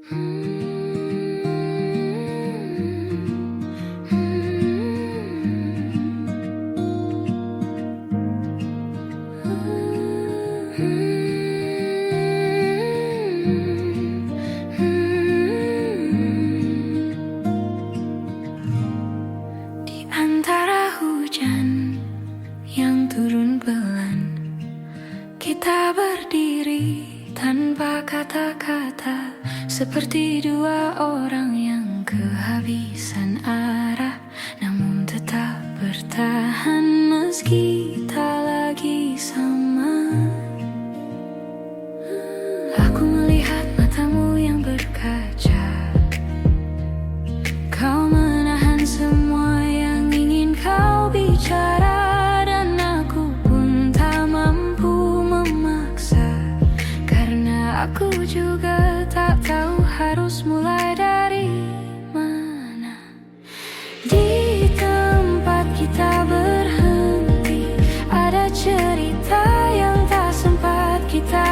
Di antara hujan yang turun pelan, kita berdiri tanpa kata-kata, seperti dua orang yang kehabisan arah, namun tetap bertahan meski tak lagi sama. Aku melihat matamu yang berkaca, kau menahan semua yang ingin kau bicara, dan aku pun tak mampu memaksa, karena aku juga tak tahu harus mulai dari mana. Di tempat kita berhenti, ada cerita yang tak sempat kita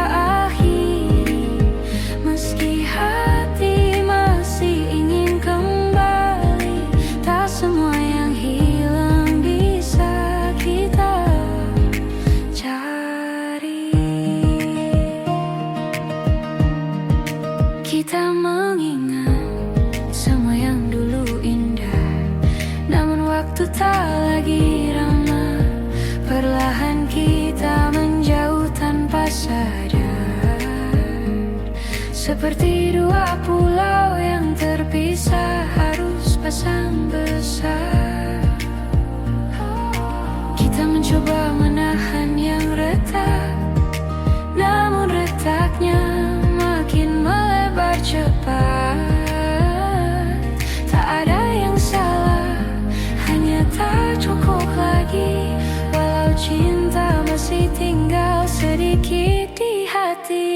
akhiri, meski hati masih ingin kembali. Tak semua yang hilang bisa kita cari. Kita mengingat semua yang dulu indah, namun waktu tak lagi ramah. Perlahan kita menjauh tanpa sadar, seperti dua pulau yang terpisah harus pasang besar. Kita mencoba menahan yang retak, namun retaknya makin melebar cepat. Tak ada yang salah, hanya tak cukup lagi, walau cinta masih tinggal sedikit di hati.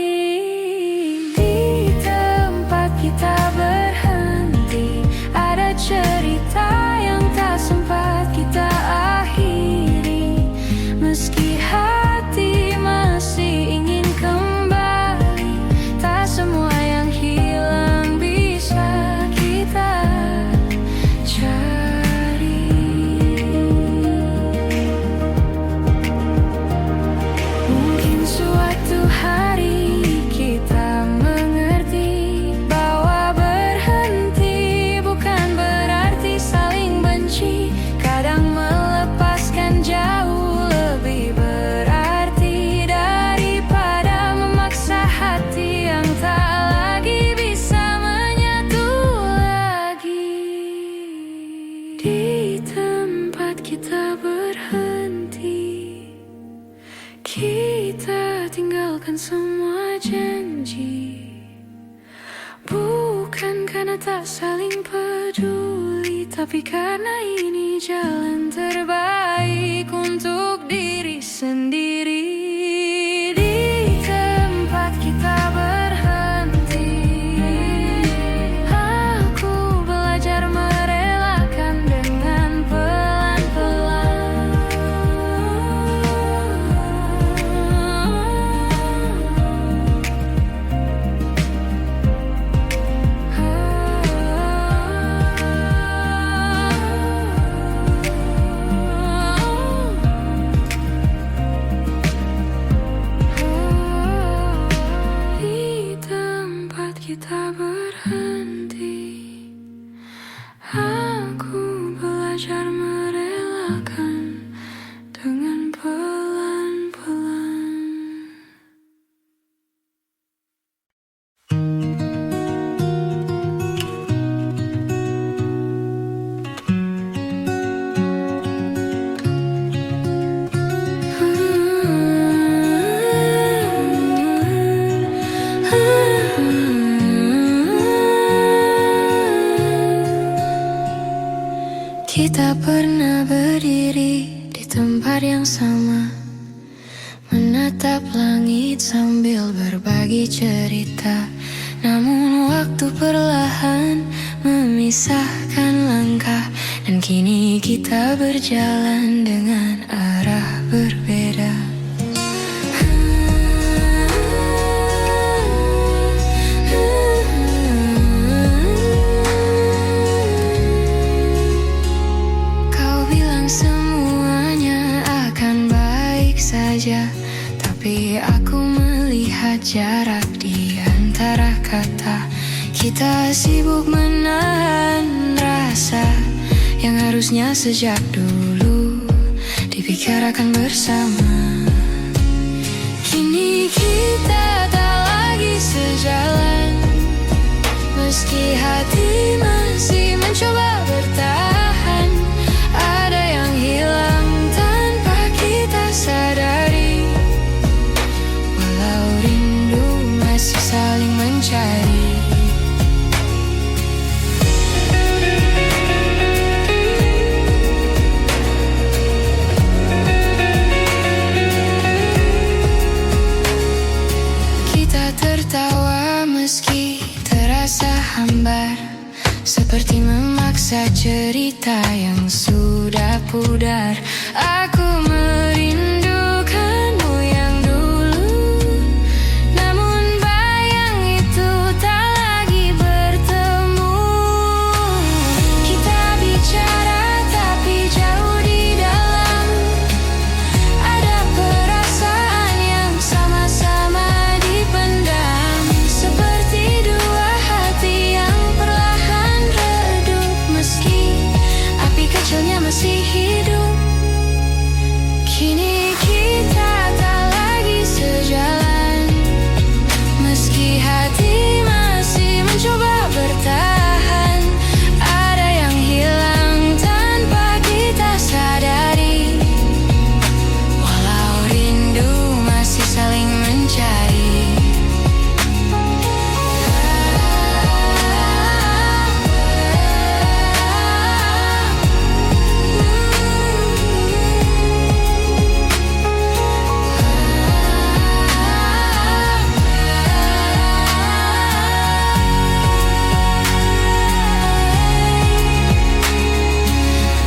Di tempat kita berhenti, ada cerita yang tak sempat kita akhiri, meski hati masih ingin kembali. Tak semua yang hilang bisa kita cari. Mungkin suatu hari kita mengerti bahwa berhenti bukan berarti saling benci. Kadang melepaskan jauh lebih berarti daripada memaksa hati yang tak lagi bisa menyatu lagi. Di tempat kita berhenti, kita tinggalkan semua janji, bukan karena tak saling peduli, tapi karena ini jalan terbaik untuk diri sendiri. Di tempat kita berhenti, aku belajar merelakan dengan pelan-pelan. Di tempat kita berhenti, aku belajar merelakan dengan pelan-pelan. Kita pernah berdiri di tempat yang sama, menatap langit sambil berbagi cerita. Namun waktu perlahan memisahkan langkah, dan kini kita berjalan dengan arah berbeda. di antara kata. Kita sibuk menahan rasa yang harusnya sejak dulu dibicarakan bersama. Kini kita tak lagi sejalan, meski hati masih mencoba bertahan. Ada yang hilang tanpa kita sadari, walau rindu masih saling mencari. Kita tertawa meski terasa hambar, seperti memaksa cerita yang sudah pudar. Aku merindukanmu yang dulu, namun bayang itu tak lagi bertemu. Kita bicara tapi jauh di dalam, ada perasaan yang sama-sama dipendam, seperti dua hati yang perlahan redup, meski api kecilnya masih hidup. Kini kita tak lagi sejalan, meski hati masih mencoba bertahan. Ada yang hilang tanpa kita sadari, walau rindu masih saling mencari.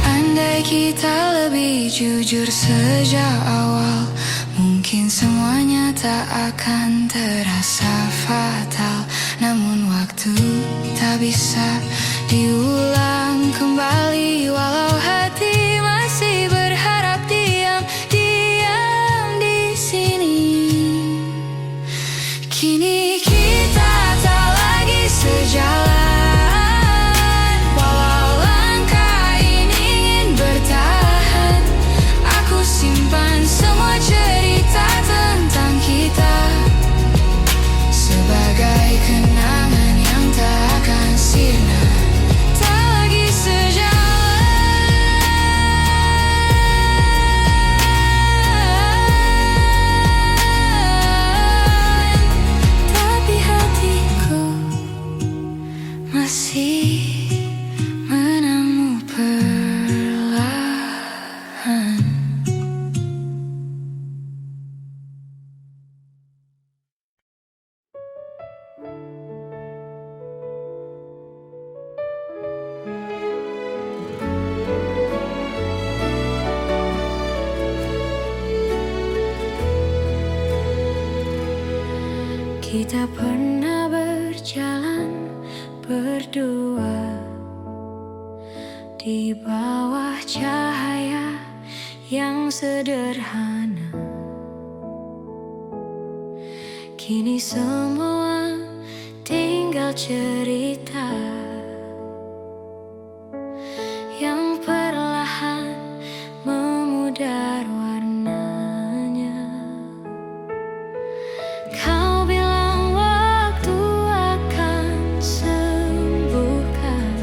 Andai kita lebih jujur sejak awal, mungkin semuanya tak akan terasa fatal. Namun waktu tak bisa diulang kembali, walau hati masih berharap diam di sini. Kini kita tak lagi sejalan, walau langkah ini ingin bertahan. Aku simpan semua cerita tentang kita sebagai kenangan yang tak akan sirna. Tak lagi sejalan, tapi hatiku masih menamu perlahan. Kita pernah berjalan berdua di bawah cahaya yang sederhana. Kini semua tinggal cerita yang perlahan memudar warnanya. Kau bilang waktu akan sembuhkan,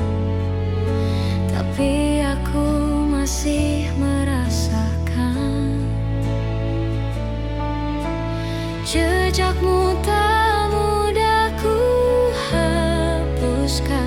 tapi aku masih merasakan jejakmu tak mudah ku hapuskan.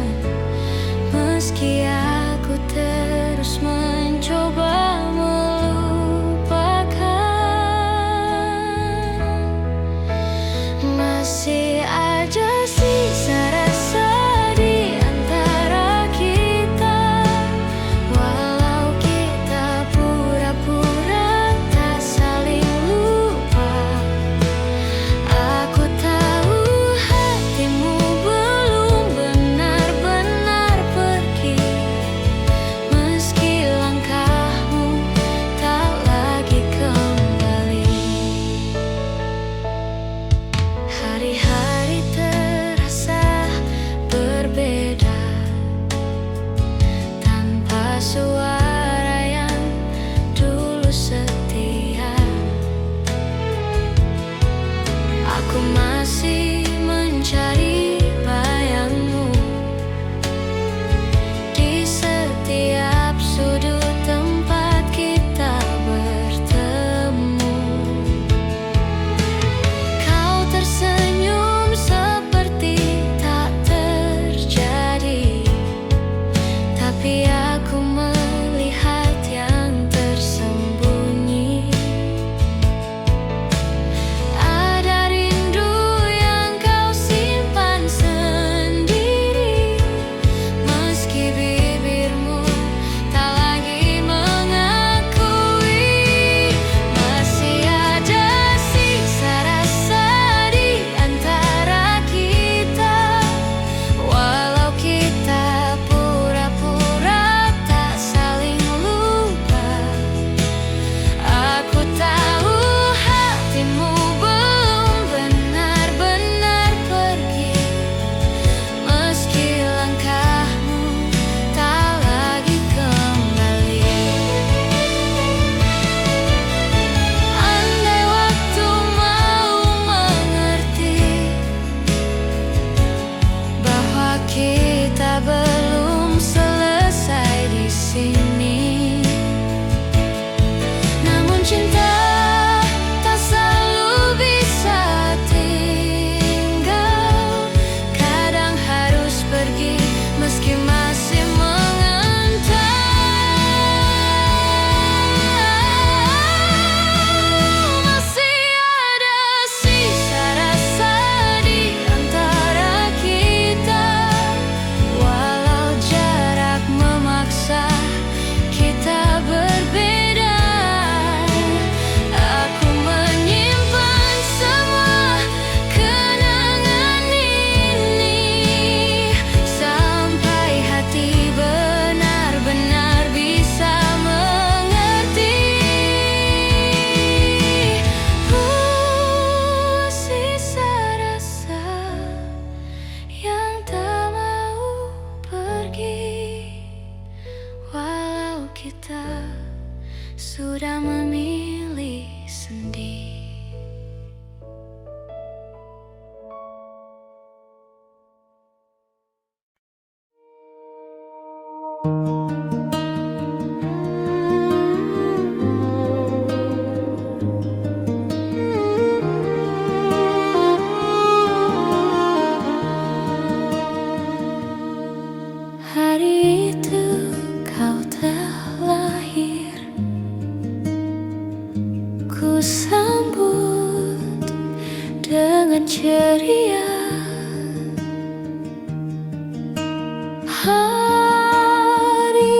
Kita belum selesai di sini. Namun cinta tak selalu bisa tinggal. Kadang harus pergi meski masih mengantar. Masih ada sisa rasa di antara kita, walau jarak memaksa kita berbeda. Aku menyimpan semua kenangan ini sampai hati benar-benar bisa mengerti. Sisa rasa yang tak mau pergi, walau kita sudah memilih sendiri. Hari itu kau telah lahir, ku sambut dengan ceria. Hari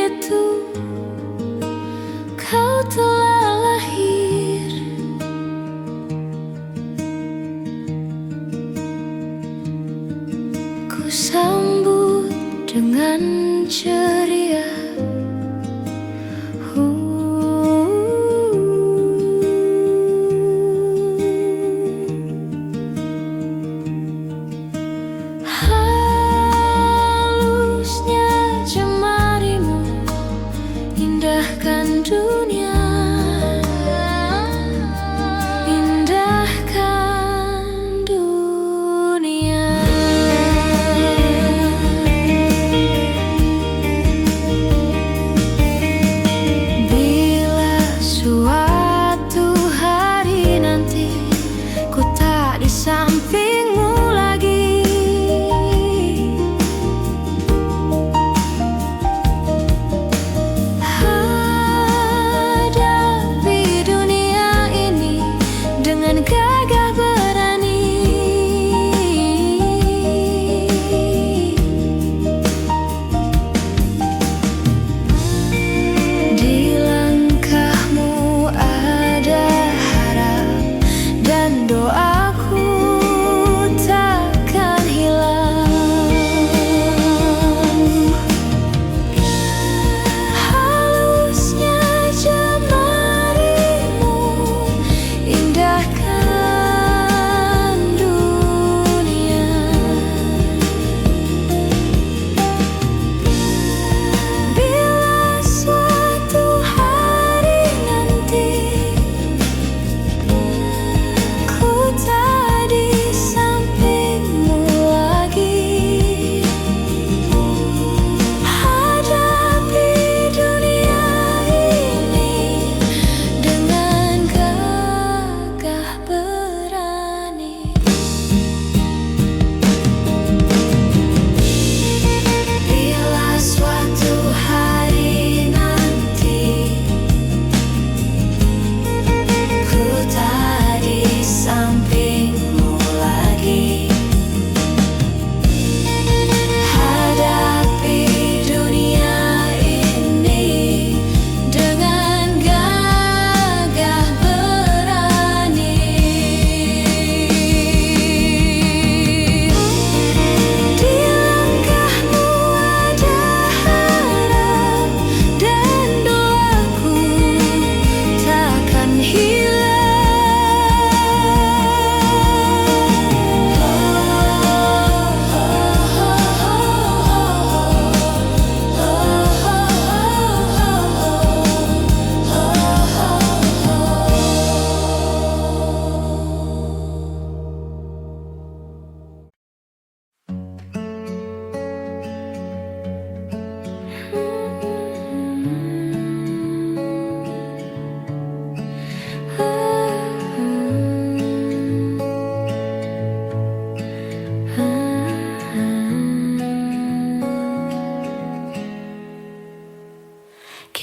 itu kau telah lahir, ku sambut dengan ceria. Halusnya jemarimu indahkan dunia, indahkan dunia.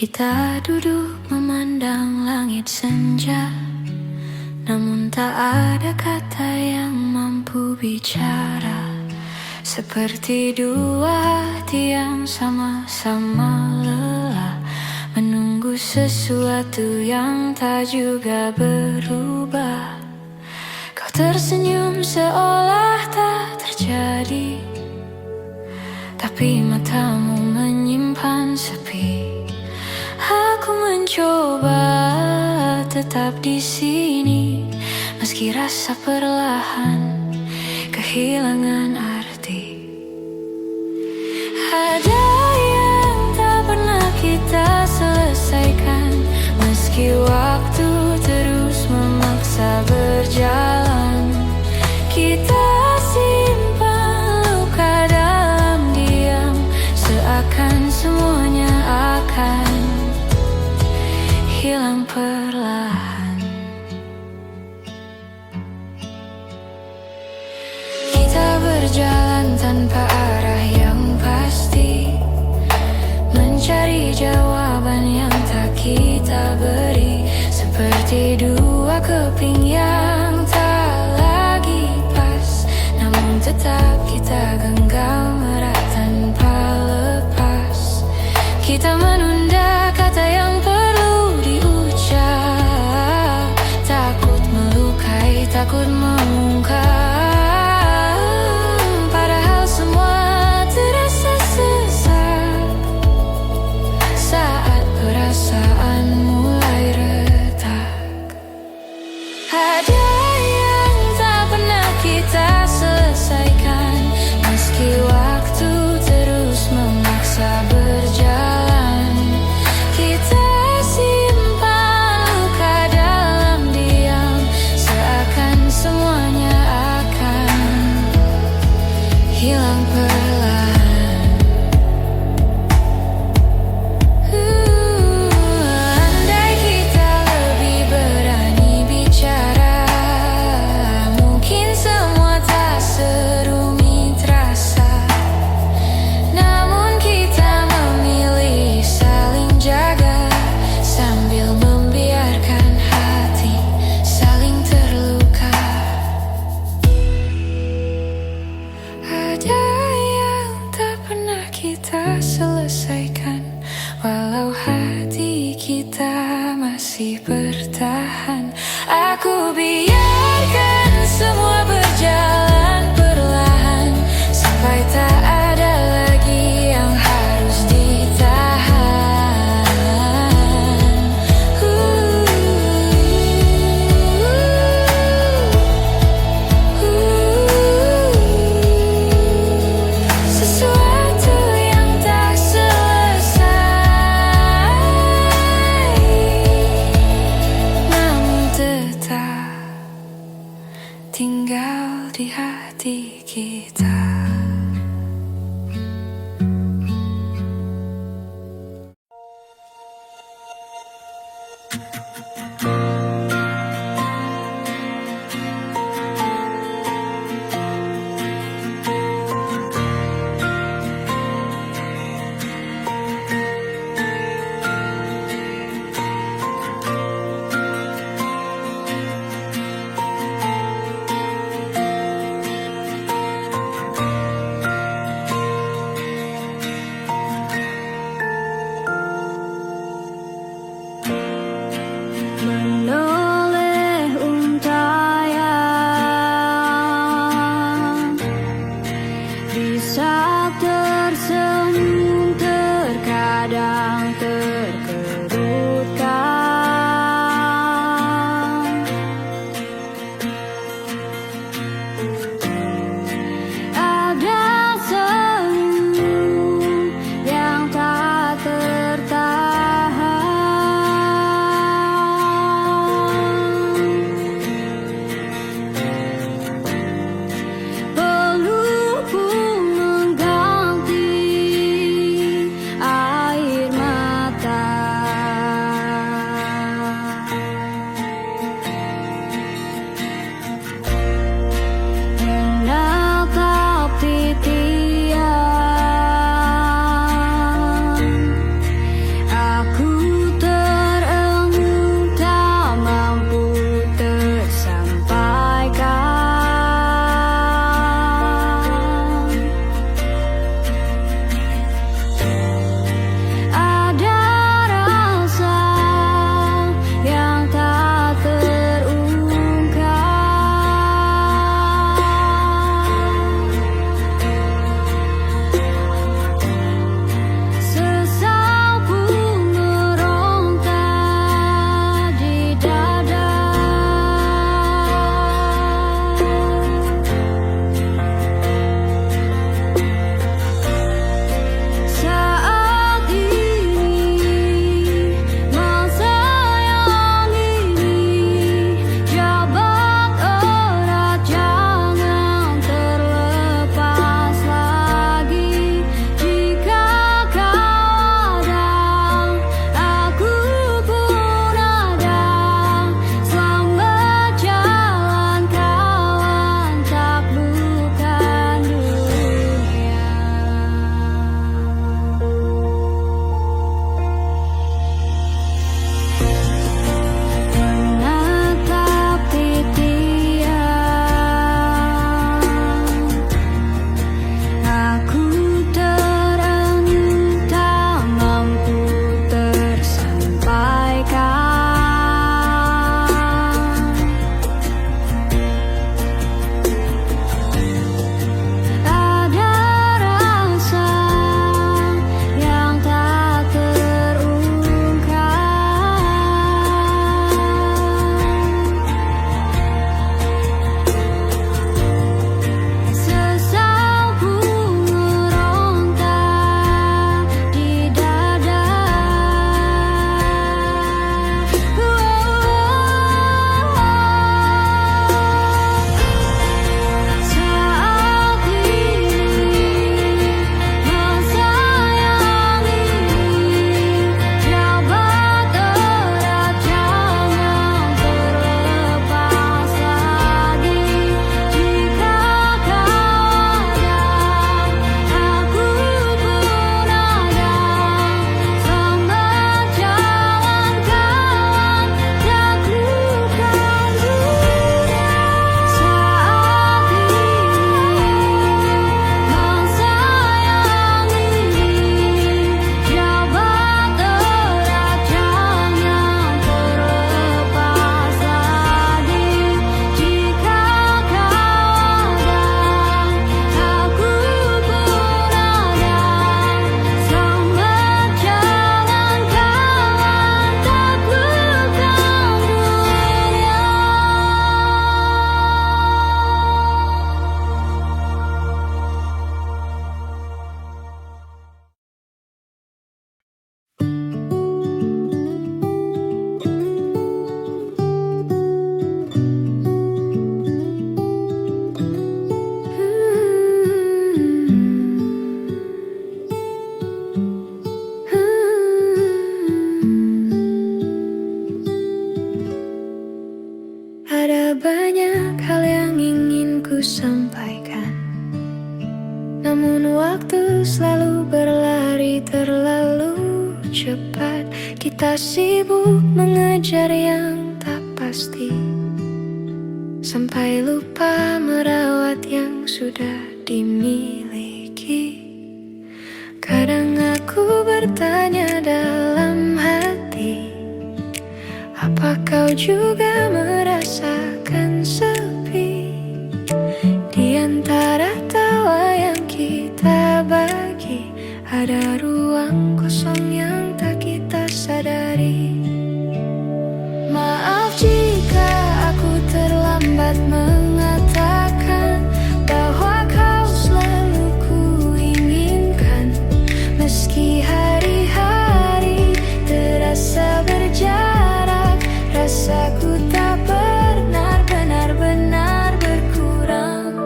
Kita duduk memandang langit senja, namun tak ada kata yang mampu bicara. Seperti dua hati yang sama-sama lelah, menunggu sesuatu yang tak juga berubah. Kau tersenyum seolah tak terjadi, tapi matamu menyimpan sepi. Aku mencoba tetap di sini, meski rasa perlahan kehilangan arti. Ada yang tak pernah kita selesaikan, meski waktu terus memaksa berjalan. Kita simpan luka dalam diam, seakan semuanya akan hilang perlahan. Kita berjalan tanpa arah yang pasti, mencari jawaban yang tak kita beri. Seperti dua keping yang tak lagi pas, namun tetap kita genggam erat tanpa lepas. Kita menunda kata yang perlu diucap, takut melukai, takut mengungkap. Padahal semua terasa sesak saat perasaan mulai retak. Ada yang tak pernah kita selesaikan, meski waktu terus memaksa berjalan. Kita simpan luka dalam diam, seakan semuanya akan hilang perlahan. Andai kita lebih berani bicara, mungkin semua tak serumit rasa. Namun kita memilih saling jaga, sambil membiarkan hati saling terluka. Ada yang tak pernah kita selesaikan, walau hati kita masih bertahan. Aku biarkan semua berjalan perlahan, sampai tak ada lagi yang harus ditahan. Sesuatu yang tak selesai, namun tetap tinggal di hati kita. Namun waktu selalu berlari terlalu cepat. Kita sibuk mengejar yang tak pasti, sampai lupa merawat yang sudah dimiliki. Kadang aku bertanya dalam hati, apa kau juga merasakan sepi? Di antara tawa yang kita bagi, ada ruang kosong yang tak kita sadari. Maaf jika aku terlambat mengatakan bahwa kau selalu kuinginkan. Meski hari-hari terasa berjarak, rasaku tak pernah benar-benar berkurang.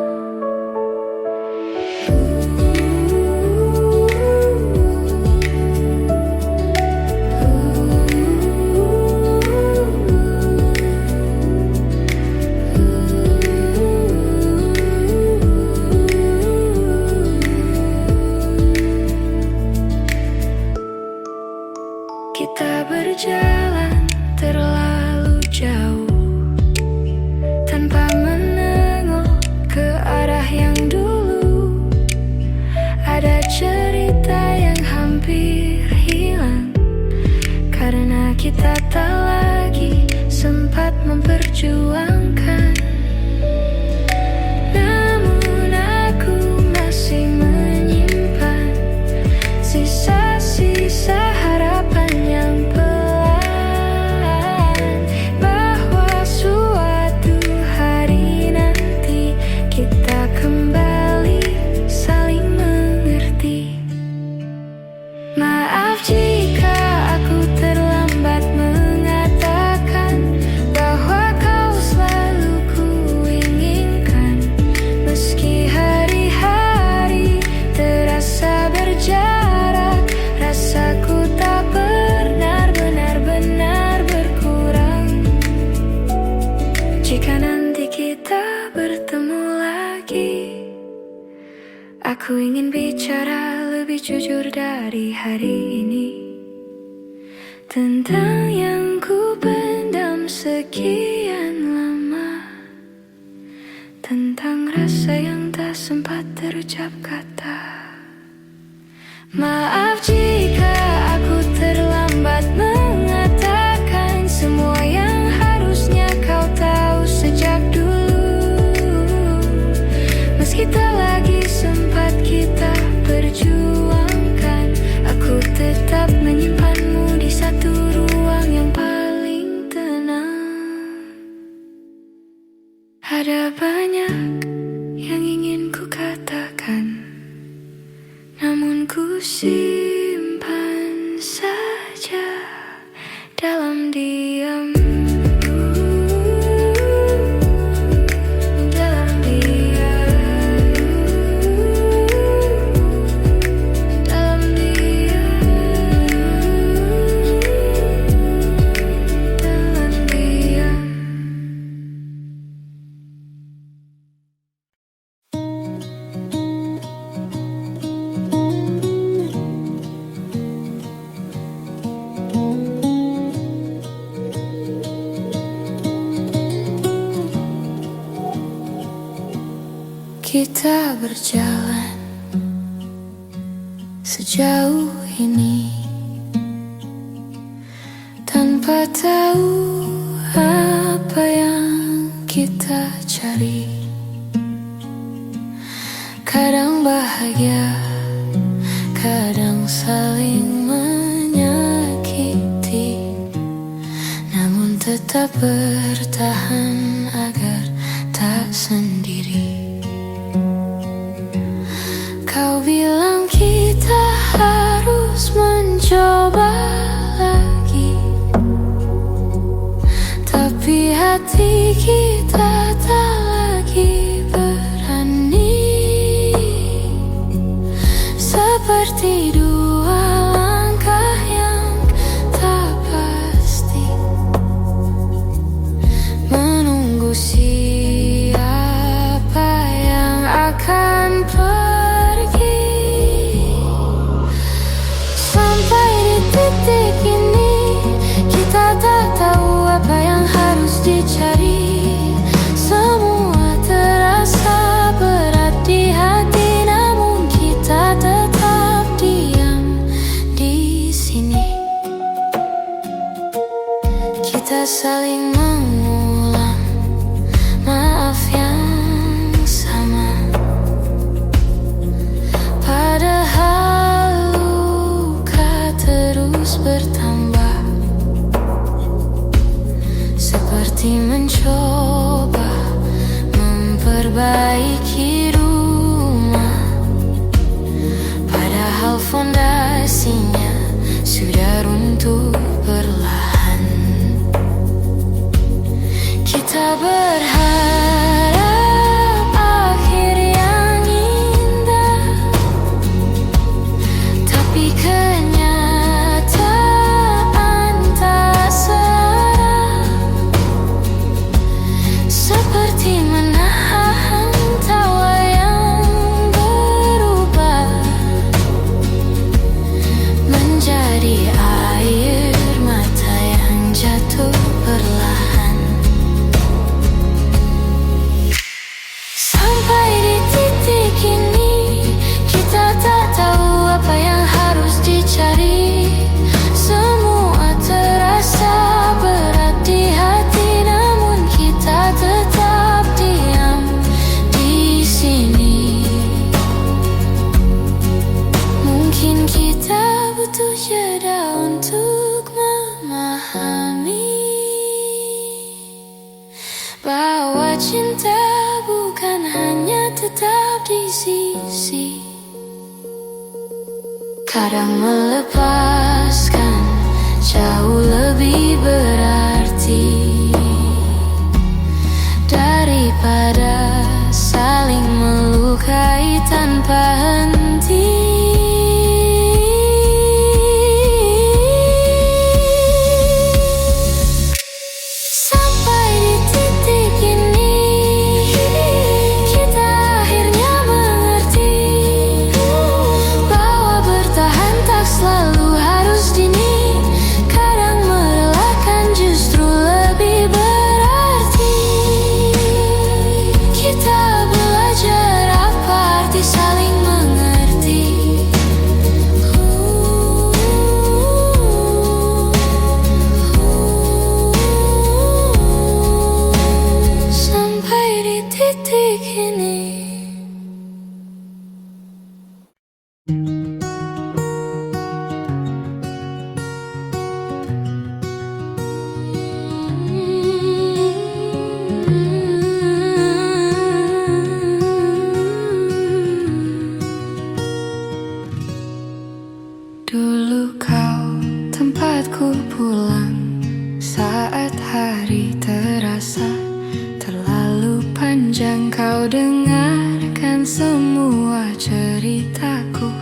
Kita berjalan terlalu jauh tanpa menengok ke arah yang dulu. Ada cerita yang hampir hilang karena kita tak lagi sempat memperjuangkan. Namun aku masih menyimpan sisa-sisa harapan yang pelan, bahwa suatu hari nanti kita kembali saling mengerti. Maaf jika aku terlambat mengatakan bahwa kau selalu kuinginkan. Meski hari-hari terasa berjarak, rasaku tak pernah benar-benar berkurang. Jika nanti kita bertemu lagi, aku ingin bicara lebih jujur dari hari ini, tentang yang ku pendam sekian lama, tentang rasa yang tak sempat terucap kata. Maaf jika aku terlambat mengatakan semua yang harusnya kau tahu sejak dulu. Meski tak lagi sempat kita perjuangkan, aku tetap menyimpanmu di satu ruang yang paling tenang. Ada banyak yang ingin ku katakan, namun ku simpan saja dalam diam. Dalam diam. Dalam diam. Dalam diam. Kita berjalan sejauh ini tanpa tahu apa yang kita cari. Kadang bahagia, kadang saling menyakiti, namun tetap bertahan agar tak sendiri. Kau bilang kita harus mencoba lagi, tapi hati kita tak lagi berani. Seperti dua langkah yang tak pasti, menunggu siapa yang akan pergi. apa yang harus dicari. Semua terasa berat di hati, namun kita tetap diam di sini. Kita saling mengulang maaf yang sama, padahal luka terus bertambah. Seperti mencoba memperbaiki rumah, padahal fondasinya sudah runtuh perlahan. Kita berharap akhir yang indah, tapi kenyataan tak searah. Seperti menahan tawa yang berubah menjadi air mata yang jatuh perlahan. Sampai di titik ini, kita tak tahu apa yang harus dicari. Semua terasa berat di hati, namun kita tetap diam di sini. Mungkin kita butuh jeda untuk memahami bahwa cinta bukan hanya tetap di sisi. Kadang melepaskan jauh lebih berarti daripada saling melukai tanpa henti. Sampai di titik ini, kita akhirnya mengerti bahwa bertahan tak selalu harus dini. Kadang merelakan justru lebih berarti. Kita belajar apa arti saling mengerti. Sampai di titik ini. Dulu kau tempatku pulang saat hari terasa terlalu panjang. Kau dengarkan semua ceritaku,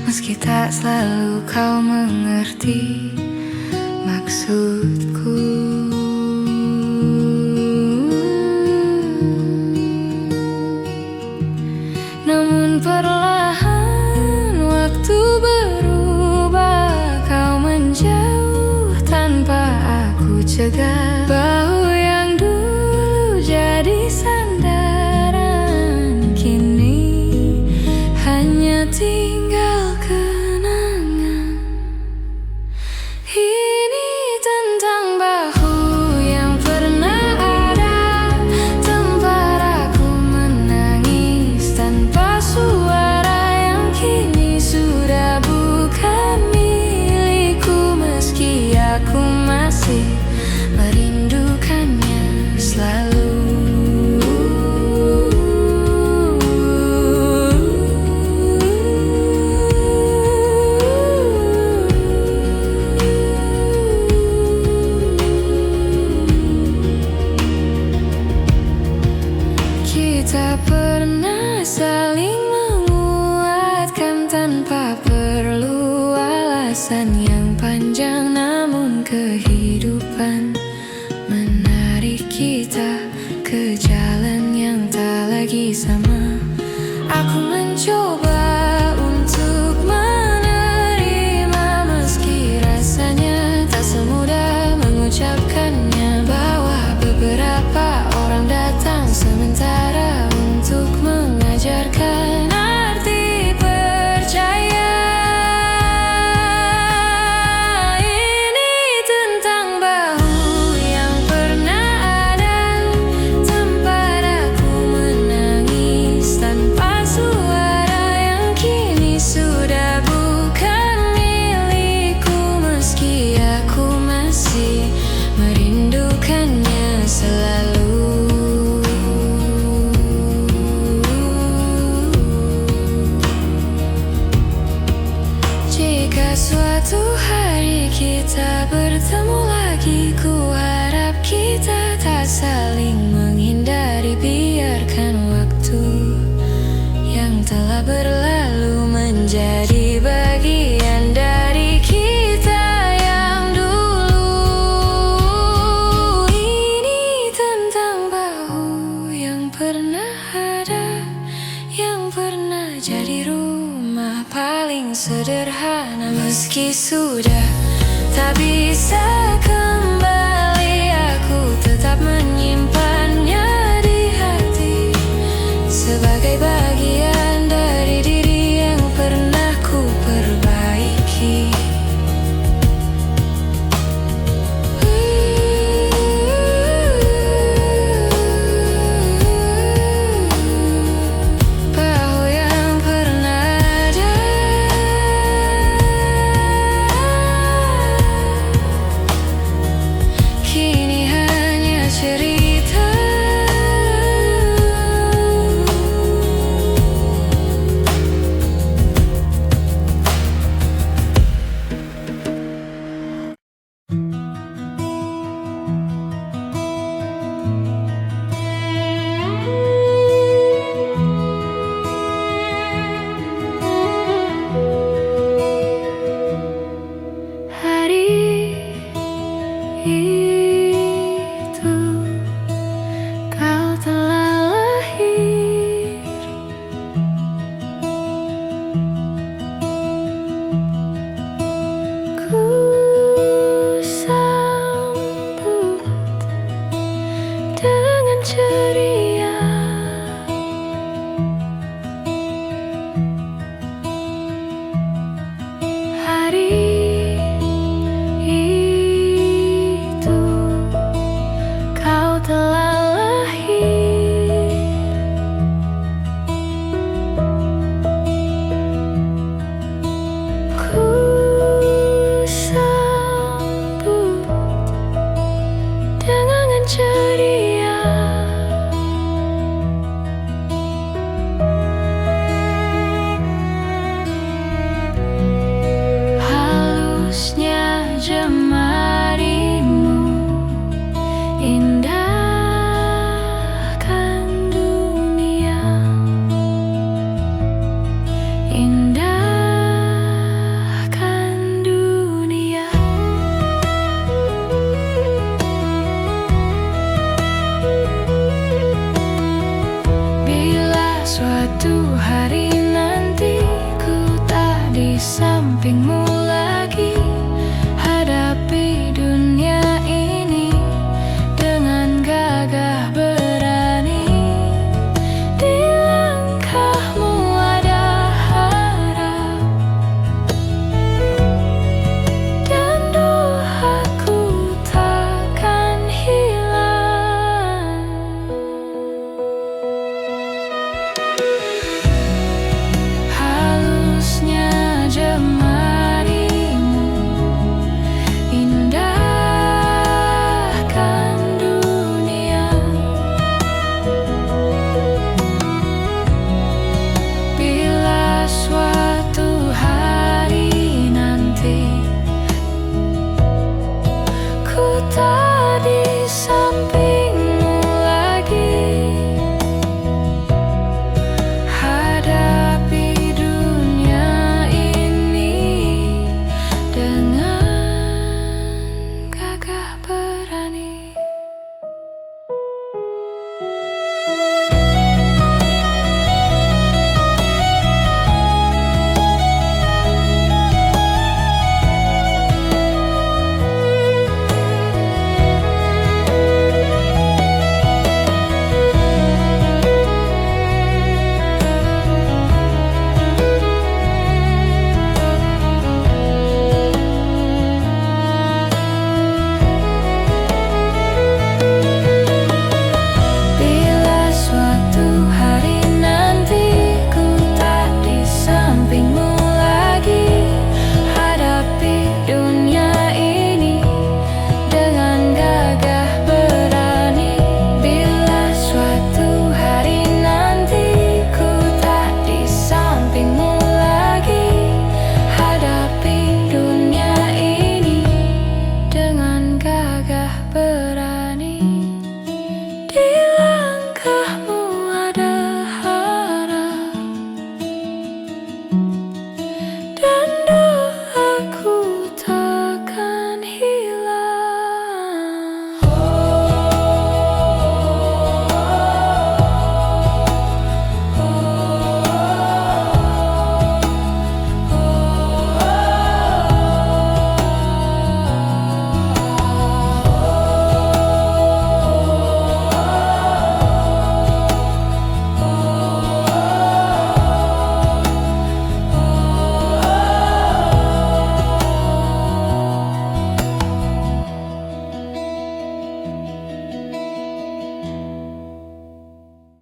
meski tak selalu kau mengerti maksudku. Namun perlahan waktu berubah, kau menjauh tanpa aku cegah. Bahu yang dulu jadi sandaran, kini hanya tinggal kenangan. Ini tentang bahu yang pernah ada, tempat aku menangis tanpa suara, yang kini sudah bukan milikku, meski aku masih merindukannya selalu. Kita pernah saling menguatkan tanpa perlu alasan yang panjang, namun kehidupan menarik kita ke jalan yang tak lagi sama. Aku mencoba untuk menerima, meski rasanya tak semudah mengucapkannya. telah berlalu menjadi bagian dari kita yang dulu. Ini tentang bahu yang pernah ada, yang pernah jadi rumah paling sederhana. Meski sudah tak bisa kembali,